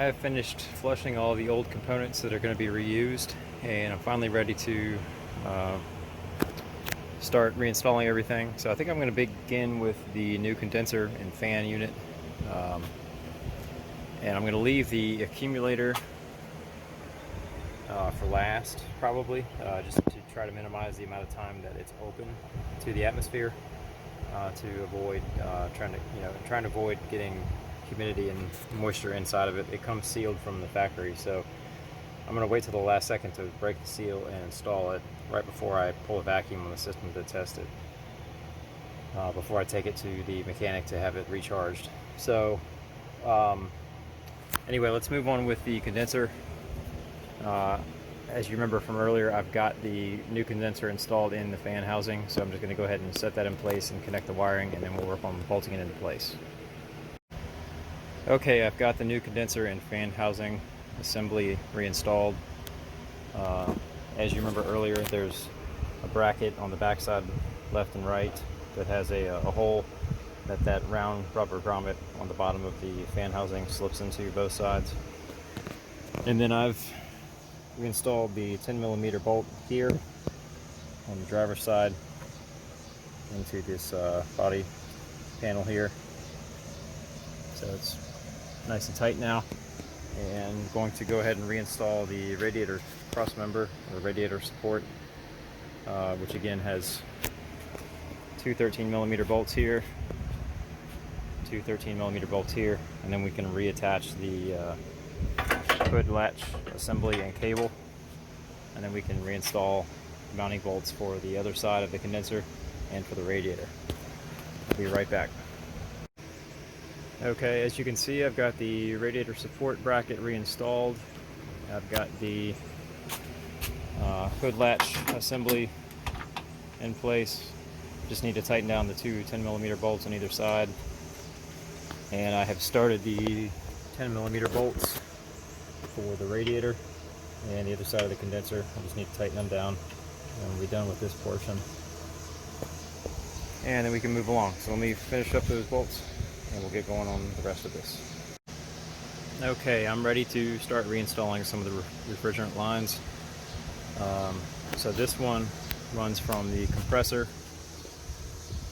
have finished flushing all the old components that are going to be reused, and I'm finally ready to start reinstalling everything. So I think I'm going to begin with the new condenser and fan unit, and I'm going to leave the accumulator for last, probably, just to try to minimize the amount of time that it's open to the atmosphere, to avoid trying to avoid getting humidity and moisture inside of it. It comes sealed from the factory, so I'm going to wait till the last second to break the seal and install it right before I pull a vacuum on the system to test it, before I take it to the mechanic to have it recharged. So anyway, let's move on with the condenser. As you remember from earlier, I've got the new condenser installed in the fan housing, so I'm just going to go ahead and set that in place and connect the wiring, and then we'll work on bolting it into place. Okay, I've got the new condenser and fan housing assembly reinstalled. As you remember earlier, there's a bracket on the backside left and right that has a hole that round rubber grommet on the bottom of the fan housing slips into both sides. And then I've reinstalled the 10mm bolt here on the driver's side into this body panel here. So it's nice and tight now, and going to go ahead and reinstall the radiator cross member or radiator support, which again has two 13mm bolts here, two 13mm bolts here, and then we can reattach the hood latch assembly and cable, and then we can reinstall mounting bolts for the other side of the condenser and for the radiator. I'll be right back. Okay, as you can see, I've got the radiator support bracket reinstalled. I've got the hood latch assembly in place. Just need to tighten down the two 10mm bolts on either side. And I have started the 10mm bolts for the radiator and the other side of the condenser. I just need to tighten them down, and we'll be done with this portion. And then we can move along. So let me finish up those bolts, and we'll get going on the rest of this. Okay, I'm ready to start reinstalling some of the refrigerant lines. So this one runs from the compressor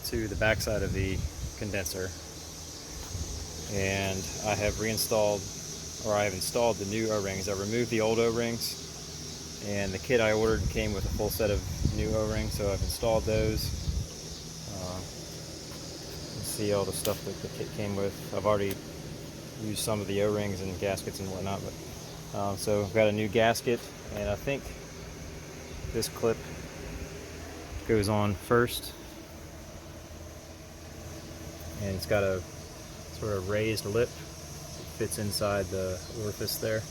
to the backside of the condenser, and I have reinstalled, or I have installed the new O-rings. I removed the old O-rings, and the kit I ordered came with a full set of new O-rings, so I've installed those. See all the stuff that the kit came with. I've already used some of the O-rings and gaskets and whatnot, but so I've got a new gasket, and I think this clip goes on first, and it's got a sort of raised lip. It fits inside the orifice there,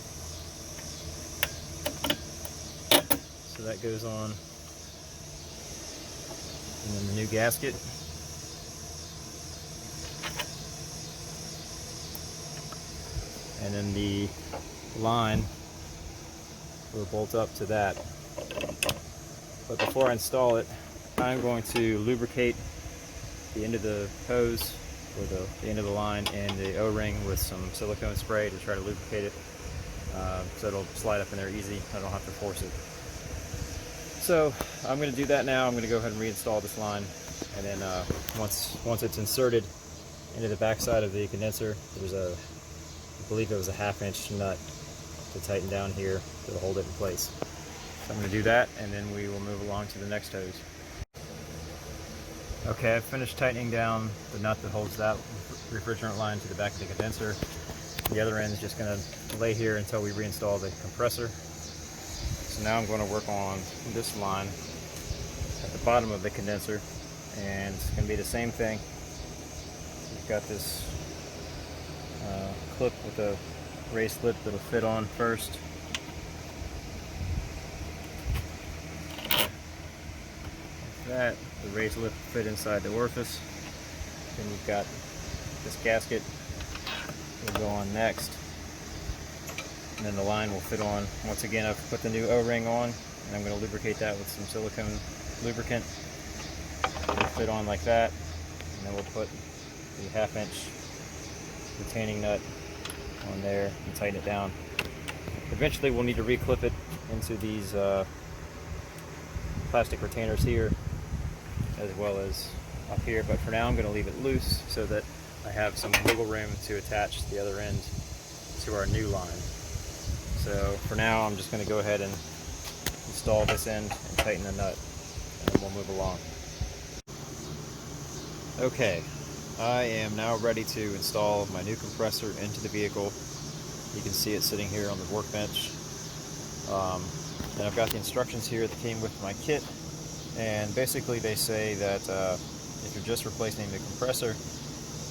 so that goes on, and then the new gasket. And then the line will bolt up to that. But before I install it, I'm going to lubricate the end of the hose, or the end of the line, and the O-ring with some silicone spray to try to lubricate it, so it'll slide up in there easy. I don't have to force it. So I'm going to do that now. I'm going to go ahead and reinstall this line, and then once it's inserted into the backside of the condenser, there's I believe it was a 1/2-inch nut to tighten down here to hold it in place. So I'm going to do that, and then we will move along to the next hose. Okay, I've finished tightening down the nut that holds that refrigerant line to the back of the condenser. The other end is just going to lay here until we reinstall the compressor. So now I'm going to work on this line at the bottom of the condenser, and it's going to be the same thing. We've got this clip with a raised lip that'll fit on first. Like that, the raised lip will fit inside the orifice. Then you've got this gasket will go on next, and then the line will fit on. Once again, I've put the new O-ring on, and I'm going to lubricate that with some silicone lubricant. It'll fit on like that, and then we'll put the 1/2-inch retaining nut on there and tighten it down. Eventually we'll need to reclip it into these plastic retainers here, as well as up here, but for now I'm going to leave it loose so that I have some wiggle room to attach the other end to our new line. So for now I'm just going to go ahead and install this end and tighten the nut, and then we'll move along. Okay, I am now ready to install my new compressor into the vehicle. You can see it sitting here on the workbench. And I've got the instructions here that came with my kit, and basically they say that if you're just replacing the compressor,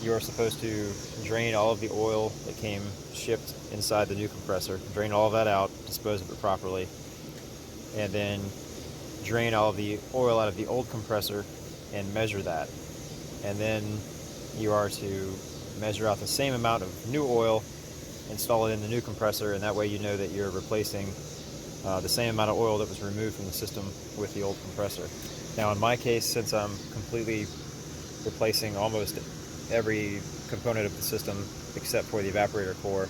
you are supposed to drain all of the oil that came shipped inside the new compressor, drain all of that out, dispose of it properly, and then drain all of the oil out of the old compressor and measure that. And then you are to measure out the same amount of new oil, install it in the new compressor, and that way you know that you're replacing the same amount of oil that was removed from the system with the old compressor. Now in my case, since I'm completely replacing almost every component of the system except for the evaporator core,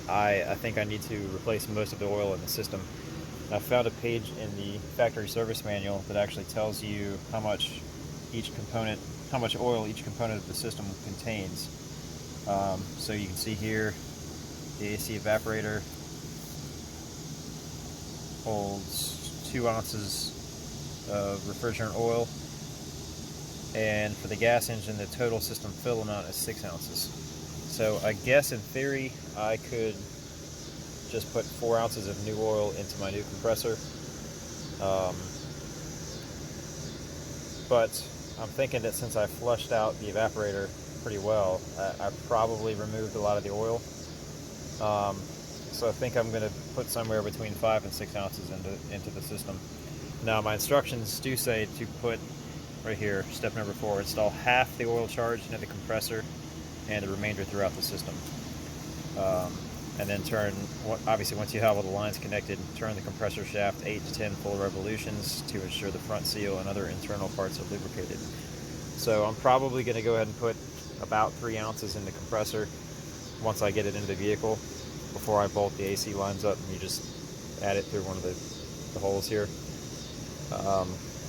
I think I need to replace most of the oil in the system. I found a page in the factory service manual that actually tells you how much oil each component of the system contains. So you can see here the AC evaporator holds 2 ounces of refrigerant oil, and for the gas engine the total system fill amount is 6 ounces. So I guess in theory I could just put 4 ounces of new oil into my new compressor, but I'm thinking that since I flushed out the evaporator pretty well, I probably removed a lot of the oil. So I think I'm going to put somewhere between 5 and 6 ounces into the system. Now my instructions do say to put, right here, step number 4, install half the oil charge into the compressor and the remainder throughout the system. And then turn, obviously once you have all the lines connected, turn the compressor shaft 8 to 10 full revolutions to ensure the front seal and other internal parts are lubricated. So I'm probably going to go ahead and put about 3 ounces in the compressor once I get it into the vehicle, before I bolt the AC lines up, and you just add it through one of the holes here.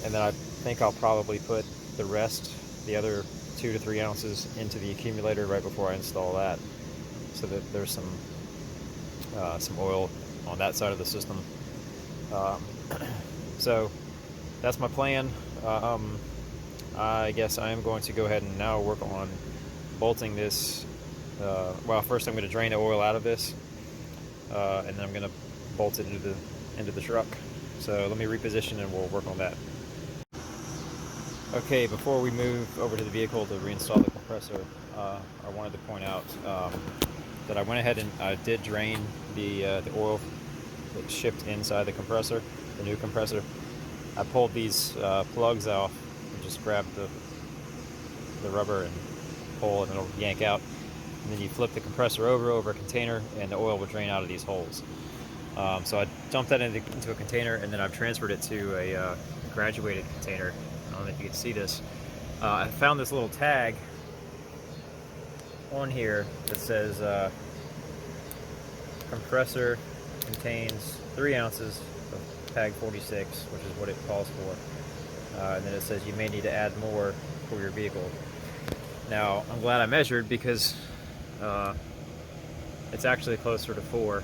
And then I think I'll probably put the rest, the other 2 to 3 ounces, into the accumulator right before I install that, so that there's some oil on that side of the system. So that's my plan. I guess I am going to go ahead and now work on bolting this. Well, first I'm going to drain the oil out of this, and then I'm going to bolt it into the truck. So let me reposition and we'll work on that. Okay, before we move over to the vehicle to reinstall the compressor, I wanted to point out that I went ahead and I did drain the oil that shipped inside the compressor, the new compressor. I pulled these plugs off and just grabbed the rubber and pull, and it'll yank out. And then you flip the compressor over a container, and the oil will drain out of these holes. So I dumped that into a container, and then I've transferred it to a graduated container. I don't know if you can see this. I found this little tag on here that says compressor contains 3 ounces of tag 46, which is what it calls for. And then it says you may need to add more for your vehicle. Now, I'm glad I measured, because it's actually closer to 4.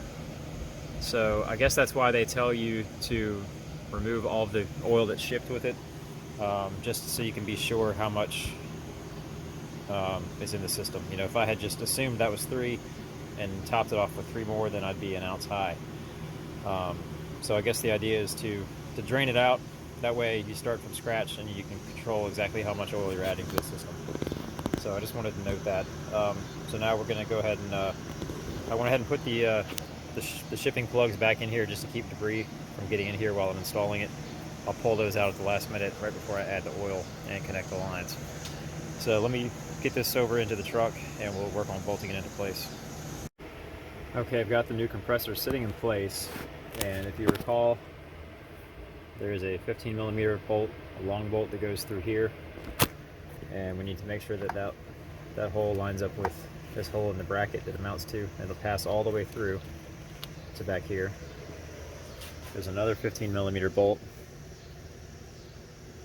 So I guess that's why they tell you to remove all of the oil that's shipped with it, just so you can be sure how much is in the system. You know, if I had just assumed that was 3 and topped it off with 3 more, then I'd be an ounce high. So I guess the idea is to drain it out. That way you start from scratch and you can control exactly how much oil you're adding to the system. So I just wanted to note that. So now we're going to go ahead and I went ahead and put the shipping plugs back in here just to keep debris from getting in here while I'm installing it. I'll pull those out at the last minute right before I add the oil and connect the lines. So let me get this over into the truck and we'll work on bolting it into place. Okay, I've got the new compressor sitting in place, and if you recall, there's a 15mm bolt, a long bolt that goes through here, and we need to make sure that hole lines up with this hole in the bracket that it mounts to. It'll pass all the way through to back here. There's another 15mm bolt,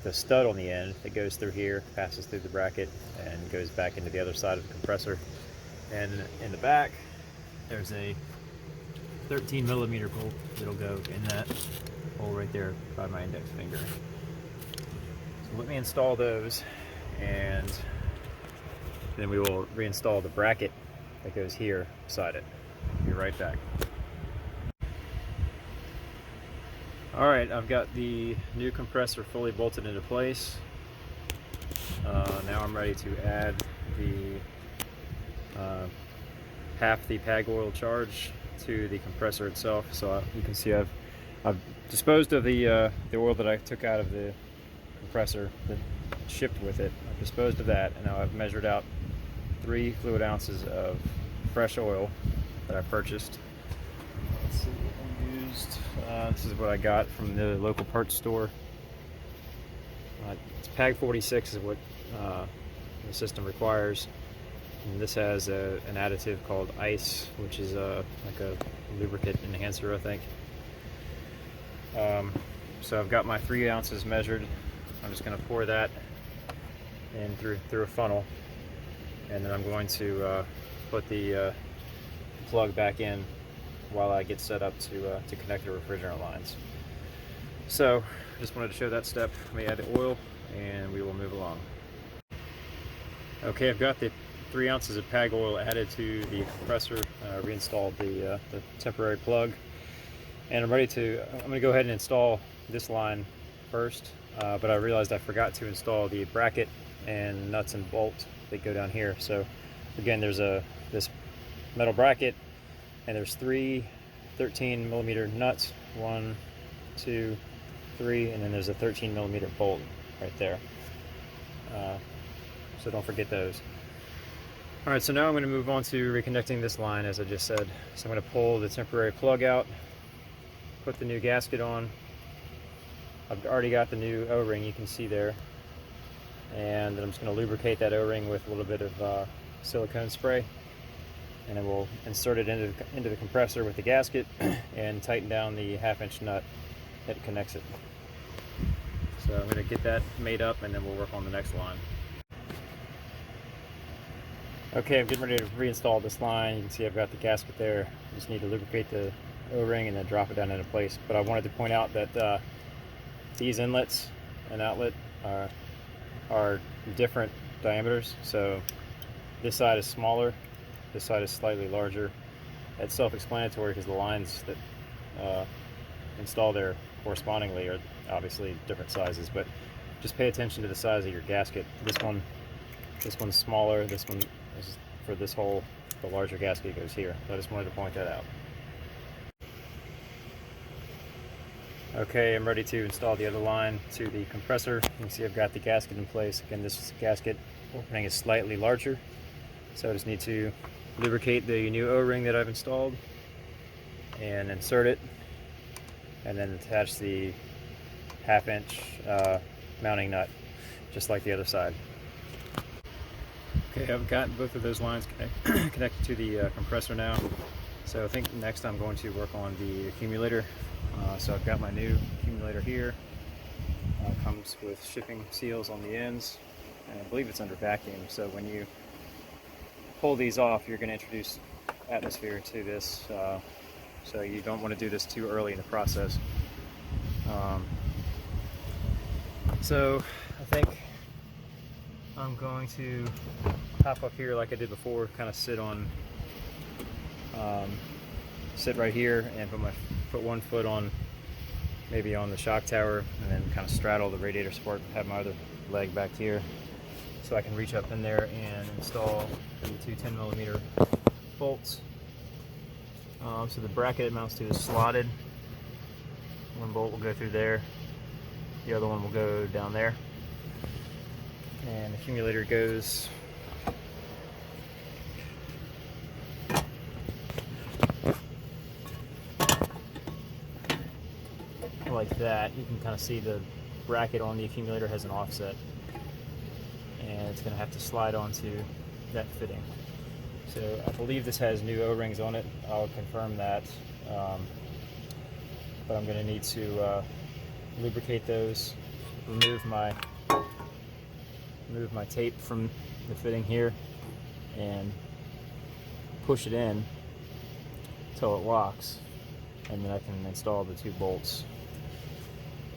the stud on the end that goes through here, passes through the bracket, and goes back into the other side of the compressor. And in the back, there's a 13mm bolt that'll go in that hole right there by my index finger. So let me install those, and then we will reinstall the bracket that goes here beside it. Be right back. Alright, I've got the new compressor fully bolted into place. Now I'm ready to add the half the PAG oil charge to the compressor itself. So you can see I've disposed of the oil that I took out of the compressor that shipped with it. I've disposed of that, and now I've measured out 3 fluid ounces of fresh oil that I purchased. Let's see what I used. This is what I got from the local parts store. It's PAG 46 is what the system requires. And this has an additive called ice, which is like a lubricant enhancer, I think. So I've got my 3 ounces measured. I'm just going to pour that in through a funnel, and then I'm going to put the plug back in while I get set up to connect the refrigerant lines. So just wanted to show that step. Let me add the oil and we will move along. Okay, I've got the 3 ounces of PAG oil added to the compressor, reinstalled the temporary plug, and I'm going to go ahead and install this line first, but I realized I forgot to install the bracket and nuts and bolts that go down here. So again, there's this metal bracket, and there's 3 13mm nuts, 1, 2, 3, and then there's a 13mm bolt right there. So don't forget those. Alright, so now I'm going to move on to reconnecting this line, as I just said. So I'm going to pull the temporary plug out, put the new gasket on. I've already got the new O-ring, you can see there. And then I'm just going to lubricate that O-ring with a little bit of silicone spray. And then we'll insert it into the compressor with the gasket and tighten down the 1/2-inch nut that connects it. So I'm going to get that made up, and then we'll work on the next line. Okay, I'm getting ready to reinstall this line. You can see I've got the gasket there. I just need to lubricate the O-ring and then drop it down into place. But I wanted to point out that these inlets and outlet are different diameters. So this side is smaller, this side is slightly larger. That's self-explanatory because the lines that install there correspondingly are obviously different sizes. But just pay attention to the size of your gasket. This one's smaller. This one is for this hole. The larger gasket goes here. So I just wanted to point that out. Okay, I'm ready to install the other line to the compressor. You can see I've got the gasket in place. Again, this gasket opening is slightly larger, so I just need to lubricate the new O-ring that I've installed and insert it, and then attach the 1/2-inch mounting nut, just like the other side. Okay, I've got both of those lines connected to the compressor now. So I think next I'm going to work on the accumulator. So I've got my new accumulator here. Comes with shipping seals on the ends, and I believe it's under vacuum. So when you pull these off, you're going to introduce atmosphere to this. So you don't want to do this too early in the process. So I think I'm going to hop up here like I did before, kind of sit right here and put one foot on, maybe on the shock tower, and then kind of straddle the radiator support, have my other leg back here, so I can reach up in there and install the 2 10mm bolts. So the bracket it mounts to is slotted. One bolt will go through there, the other one will go down there, and the accumulator goes like that. You can kind of see the bracket on the accumulator has an offset, and it's going to have to slide onto that fitting. So I believe this has new O-rings on it. I'll confirm that. But I'm going to need to lubricate those, remove my tape from the fitting here, and push it in until it locks, and then I can install the 2 bolts.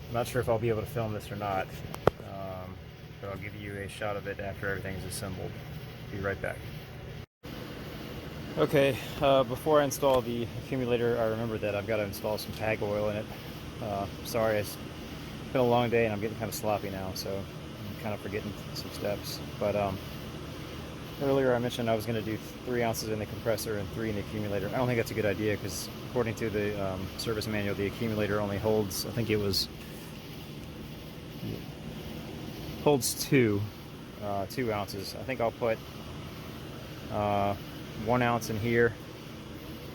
I'm not sure if I'll be able to film this or not, but I'll give you a shot of it after everything's assembled. Be right back. Okay, before I install the accumulator, I remember that I've got to install some PAG oil in it. Sorry, it's been a long day and I'm getting kind of sloppy now, so I'm kind of forgetting some steps. But earlier I mentioned I was going to do 3 ounces in the compressor and 3 in the accumulator. I don't think that's a good idea because according to the service manual, the accumulator only holds, I think it holds 2 ounces. I think I'll put 1 ounce in here,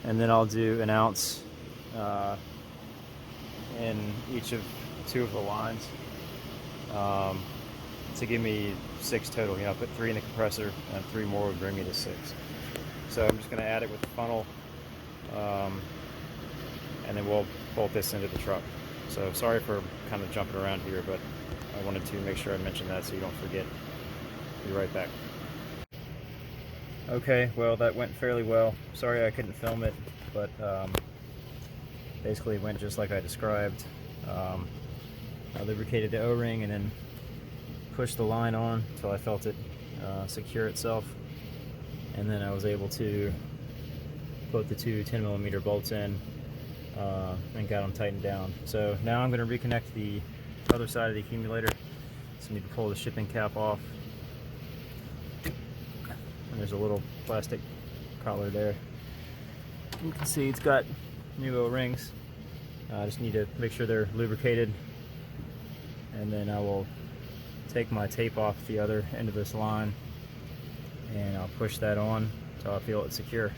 and then I'll do an ounce in each of 2 of the lines to give me 6 total. You know, I put 3 in the compressor and 3 more would bring me to 6. So I'm just going to add it with the funnel, and then we'll bolt this into the truck. So sorry for kind of jumping around here, but I wanted to make sure I mentioned that so you don't forget. Be right back. Okay, well that went fairly well. Sorry I couldn't film it, but basically it went just like I described. I lubricated the O-ring and then pushed the line on until I felt it secure itself, and then I was able to put the 2 10mm bolts in and got them tightened down. So now I'm going to reconnect the other side of the accumulator. So I need to pull the shipping cap off. And there's a little plastic collar there. You can see it's got new O-rings. I just need to make sure they're lubricated, and then I will take my tape off the other end of this line and I'll push that on until I feel it secure.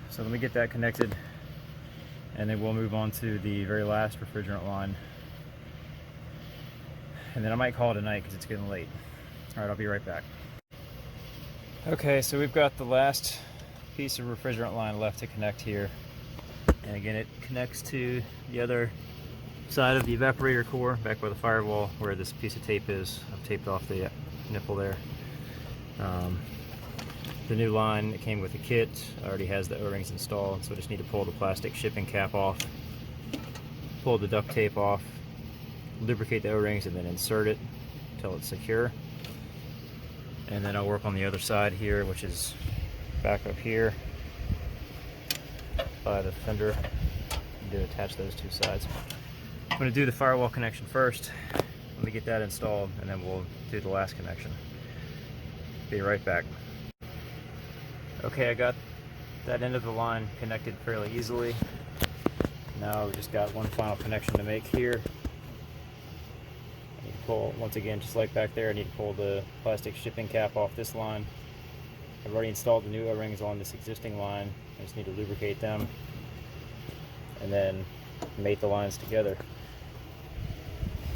So let me get that connected, and then we'll move on to the very last refrigerant line, and then I might call it a night because it's getting late. Alright, I'll be right back. Okay, so we've got the last piece of refrigerant line left to connect here, and again it connects to the other side of the evaporator core, back by the firewall where this piece of tape is. I've taped off the nipple there. The new line, it came with a kit, already has the O-rings installed, so I just need to pull the plastic shipping cap off, pull the duct tape off, lubricate the O-rings, and then insert it until it's secure. And then I'll work on the other side here, which is back up here by the fender, to attach those 2 sides. I'm going to do the firewall connection first. Let me get that installed, and then we'll do the last connection. Be right back. Okay, I got that end of the line connected fairly easily. Now we've just got one final connection to make here. I need to pull, once again, just like back there, I need to pull the plastic shipping cap off this line. I've already installed the new O-rings on this existing line. I just need to lubricate them and then mate the lines together.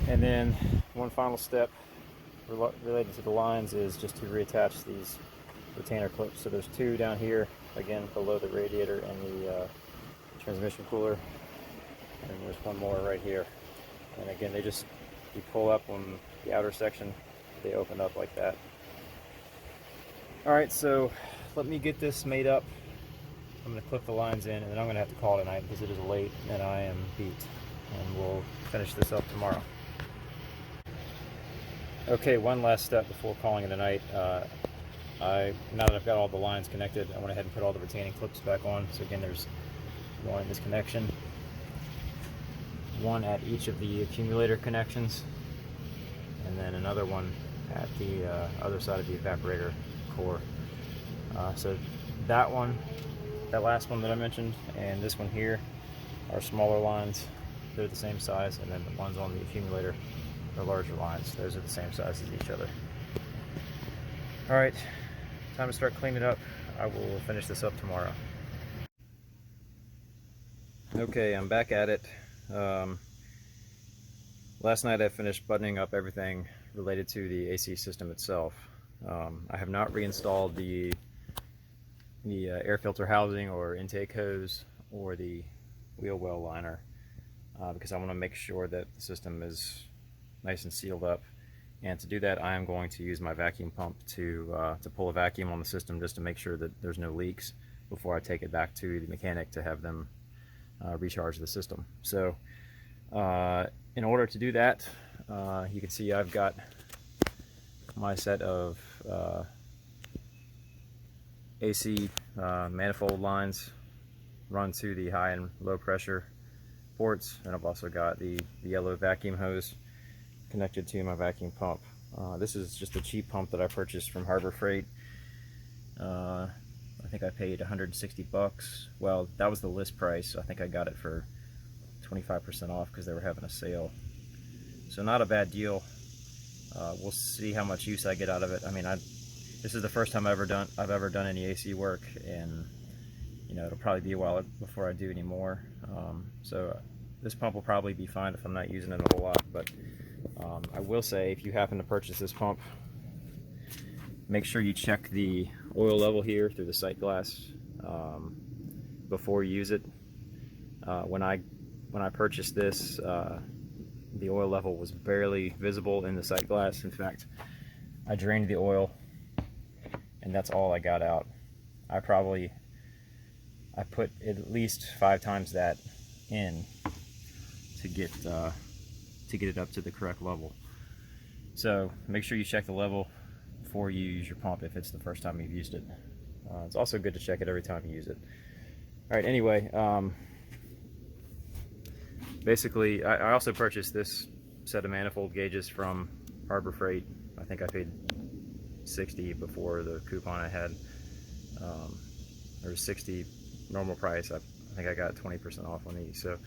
And then one final step related to the lines is just to reattach these retainer clips. So there's 2 down here, again below the radiator and the transmission cooler, and there's one more right here. And again, they just, you pull up on the outer section, they open up like that. Alright, so let me get this made up. I'm going to clip the lines in, and then I'm going to have to call it a night because it is late and I am beat. And we'll finish this up tomorrow. Okay, one last step before calling it a night. Now that I've got all the lines connected, I went ahead and put all the retaining clips back on. So again, there's one in this connection, one at each of the accumulator connections, and then another one at the other side of the evaporator core. So that one, that last one that I mentioned, and this one here are smaller lines. They're the same size, and then the ones on the accumulator are larger lines. Those are the same size as each other. Alright, time to start cleaning up. I will finish this up tomorrow. Okay, I'm back at it. Last night I finished buttoning up everything related to the AC system itself. I have not reinstalled the air filter housing or intake hose or the wheel well liner because I want to make sure that the system is nice and sealed up. And to do that, I am going to use my vacuum pump to pull a vacuum on the system just to make sure that there's no leaks before I take it back to the mechanic to have them recharge the system. So in order to do that, you can see I've got my set of AC manifold lines run to the high and low pressure ports, and I've also got the yellow vacuum hose connected to my vacuum pump. This is just a cheap pump that I purchased from Harbor Freight. I think I paid 160 bucks. Well, that was the list price. I think I got it for 25% off because they were having a sale. So not a bad deal. We'll see how much use I get out of it. I mean, this is the first time I've ever done any AC work, and you know, it'll probably be a while before I do any more. So this pump will probably be fine if I'm not using it a whole lot. But I will say, if you happen to purchase this pump, make sure you check the oil level here through the sight glass before you use it. When I purchased this, the oil level was barely visible in the sight glass. In fact, I drained the oil and that's all I got out. I put at least 5 times that in to get it up to the correct level. So make sure you check the level before you use your pump if it's the first time you've used it. It's also good to check it every time you use it. Alright, anyway, basically I also purchased this set of manifold gauges from Harbor Freight. I think I paid $60 before the coupon I had. There was $60 normal price. I think I got 20% off on these. So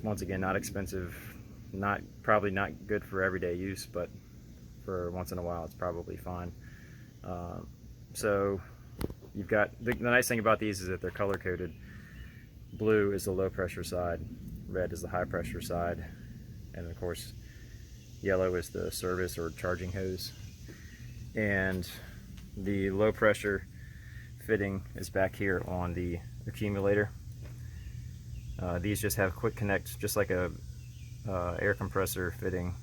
once again, not expensive, probably not good for everyday use, but for once in a while it's probably fine. So you've got the nice thing about these is that they're color coded. Blue is the low pressure side, red is the high pressure side, and of course yellow is the service or charging hose. And the low pressure fitting is back here on the accumulator. These just have quick connect, just like a air compressor fitting.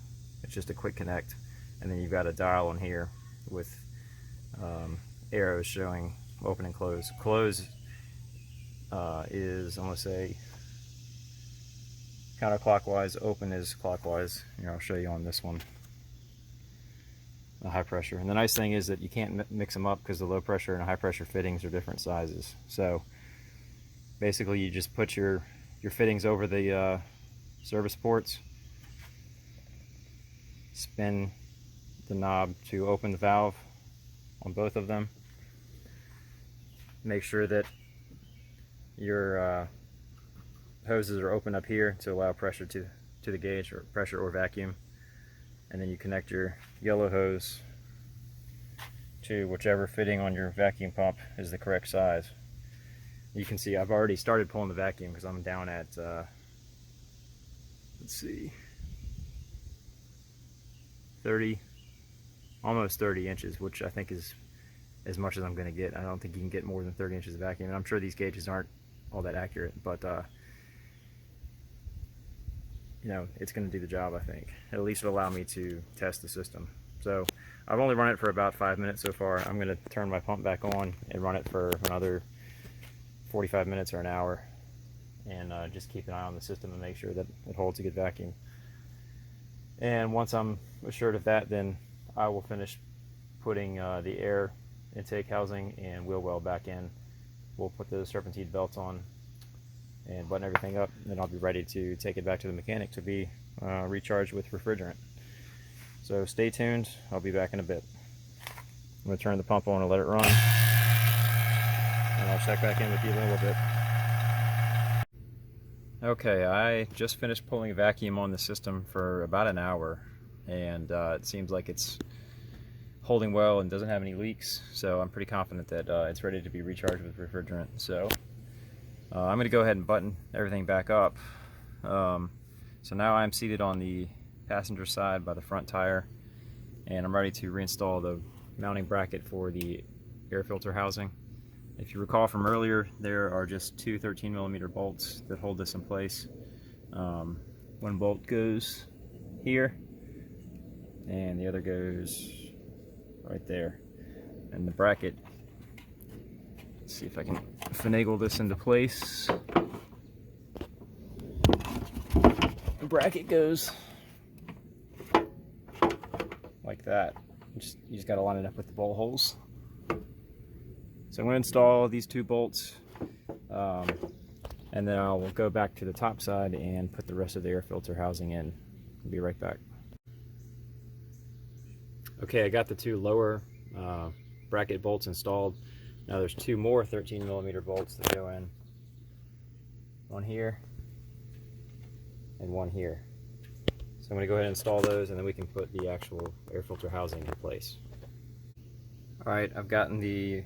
It's just a quick connect, and then you've got a dial on here with arrows showing open and close. Close is, I'm going to say, counterclockwise. Open is clockwise. Here, I'll show you on this one, the high pressure. And the nice thing is that you can't mix them up because the low pressure and high pressure fittings are different sizes. So basically you just put your fittings over the service ports, spin the knob to open the valve on both of them, make sure that your hoses are open up here to allow pressure to the gauge, or pressure or vacuum, and then you connect your yellow hose to whichever fitting on your vacuum pump is the correct size. You can see I've already started pulling the vacuum because I'm down at let's see, 30, almost 30 inches, which I think is as much as I'm going to get. I don't think you can get more than 30 inches of vacuum, and I'm sure these gauges aren't all that accurate, but you know, it's going to do the job. I think at least it'll allow me to test the system. So I've only run it for about 5 minutes so far. I'm going to turn my pump back on and run it for another 45 minutes or an hour, and just keep an eye on the system and make sure that it holds a good vacuum. And once I'm assured of that, then I will finish putting the air intake housing and wheel well back in. We'll put the serpentine belts on and button everything up, and then I'll be ready to take it back to the mechanic to be recharged with refrigerant. So stay tuned, I'll be back in a bit. I'm going to turn the pump on and let it run, and I'll check back in with you in a little bit. Okay, I just finished pulling a vacuum on the system for about an hour, and it seems like it's holding well and doesn't have any leaks, so I'm pretty confident that it's ready to be recharged with refrigerant. So I'm going to go ahead and button everything back up. So now I'm seated on the passenger side by the front tire, and I'm ready to reinstall the mounting bracket for the air filter housing. If you recall from earlier, there are just two 13mm bolts that hold this in place. One bolt goes here and the other goes right there, and the bracket, let's see if I can finagle this into place. The bracket goes like that. You just got to line it up with the bolt holes. So I'm going to install these two bolts, and then I'll go back to the top side and put the rest of the air filter housing in. I'll be right back. Okay, I got the two lower bracket bolts installed. Now there's two more 13mm bolts that go in. One here and one here. So I'm going to go ahead and install those, and then we can put the actual air filter housing in place. Alright, I've gotten the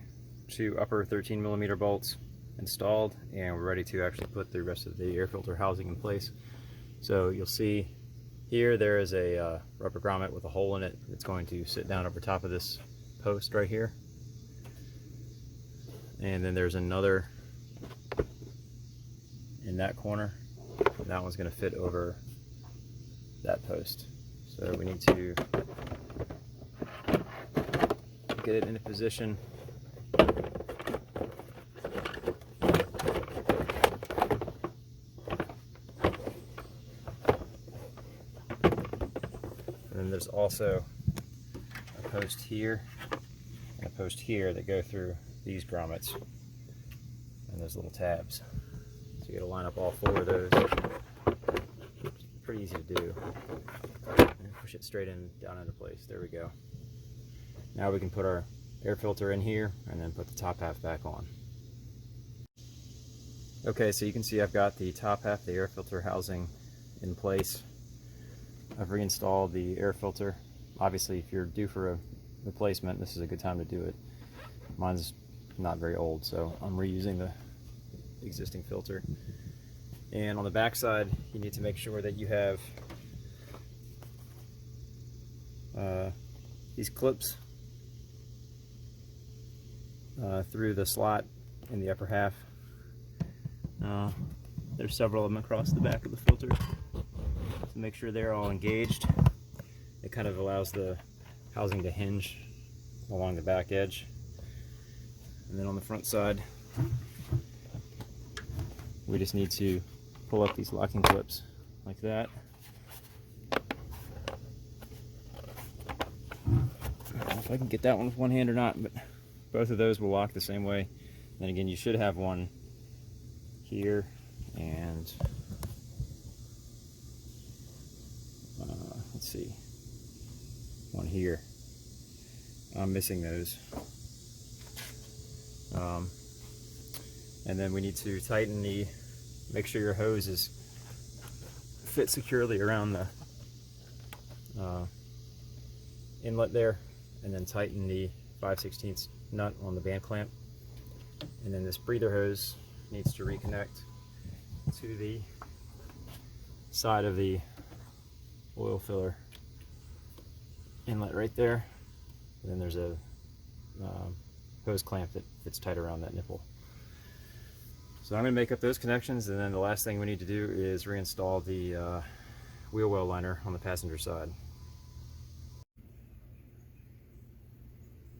two upper 13mm bolts installed, and we're ready to actually put the rest of the air filter housing in place. So you'll see here there is a rubber grommet with a hole in it that's going to sit down over top of this post right here. And then there's another in that corner. That one's going to fit over that post. So we need to get it in a position. And then there's also a post here and a post here that go through these grommets and those little tabs. So you got to line up all four of those. It's pretty easy to do. And push it straight in, down into place. There we go. Now we can put our air filter in here and then put the top half back on. Okay, so you can see I've got the top half of the air filter housing in place. I've reinstalled the air filter. Obviously, if you're due for a replacement, this is a good time to do it. Mine's not very old, so I'm reusing the existing filter. And on the back side, you need to make sure that you have these clips through the slot in the upper half. There's several of them across the back of the filter. So make sure they're all engaged. It kind of allows the housing to hinge along the back edge. And then on the front side, we just need to pull up these locking clips like that. I don't know if I can get that one with one hand or not, but both of those will lock the same way. Then again, you should have one here and let's see, one here. I'm missing those. And then we need to tighten make sure your hose is fit securely around the inlet there, and then tighten the 5/16 nut on the band clamp. And then this breather hose needs to reconnect to the side of the oil filler inlet right there. And then there's a hose clamp that fits tight around that nipple. So I'm going to make up those connections, and then the last thing we need to do is reinstall the wheel well liner on the passenger side.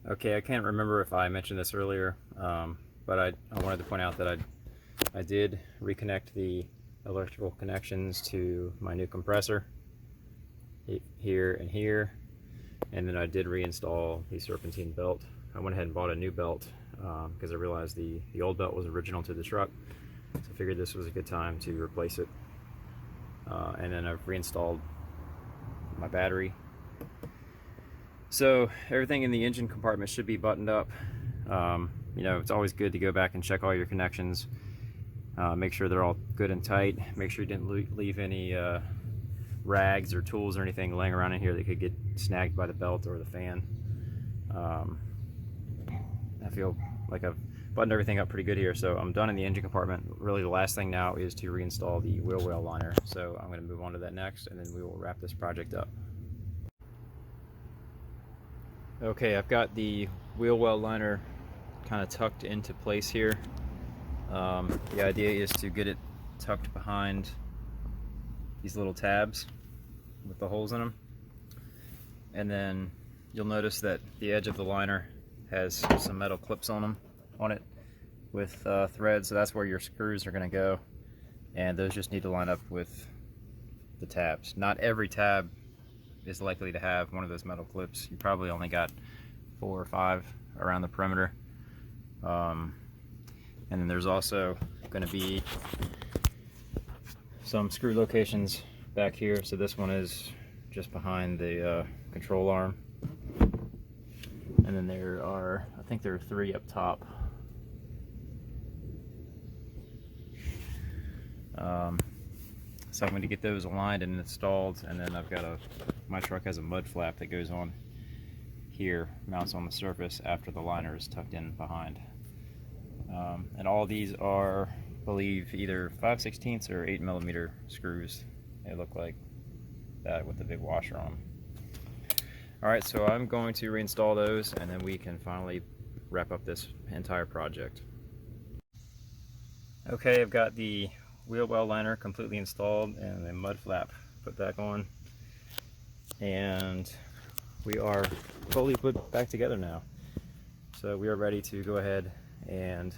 Okay, I can't remember if I mentioned this earlier, but I wanted to point out that I did reconnect the electrical connections to my new compressor here and here, and then I did reinstall the serpentine belt. I went ahead and bought a new belt because I realized the old belt was original to the truck, so I figured this was a good time to replace it. And then I've reinstalled my battery. So everything in the engine compartment should be buttoned up. You know, it's always good to go back and check all your connections. Make sure they're all good and tight. Make sure you didn't leave any rags or tools or anything laying around in here that could get snagged by the belt or the fan. I feel like I've buttoned everything up pretty good here, so I'm done in the engine compartment. Really the last thing now is to reinstall the wheel well liner, so I'm going to move on to that next, and then we will wrap this project up. Okay, I've got the wheel well liner kind of tucked into place here. The idea is to get it tucked behind these little tabs with the holes in them. And then you'll notice that the edge of the liner has some metal clips on it with threads, so that's where your screws are going to go, and those just need to line up with the tabs. Not every tab is likely to have one of those metal clips. You probably only got 4 or 5 around the perimeter. And then there's also going to be some screw locations back here. So this one is just behind the control arm, and then there are, I think there are 3 up top. So I'm going to get those aligned and installed, and then I've got my truck has a mud flap that goes on here, mounts on the surface after the liner is tucked in behind. And all these are, I believe, either 5/16 or 8mm screws. They look like that with the big washer on them. Alright, so I'm going to reinstall those, and then we can finally wrap up this entire project. Okay, I've got the wheel well liner completely installed and the mud flap put back on, and we are fully put back together now. So we are ready to go ahead and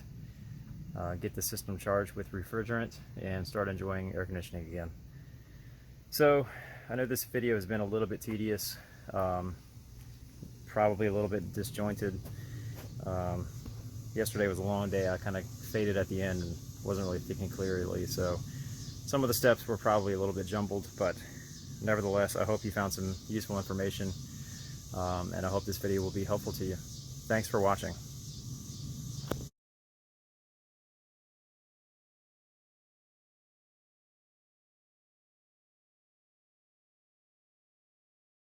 get the system charged with refrigerant and start enjoying air conditioning again. So I know this video has been a little bit tedious, probably a little bit disjointed. Yesterday was a long day. I kind of faded at the end and wasn't really thinking clearly, so some of the steps were probably a little bit jumbled, but nevertheless, I hope you found some useful information, and I hope this video will be helpful to you. Thanks for watching.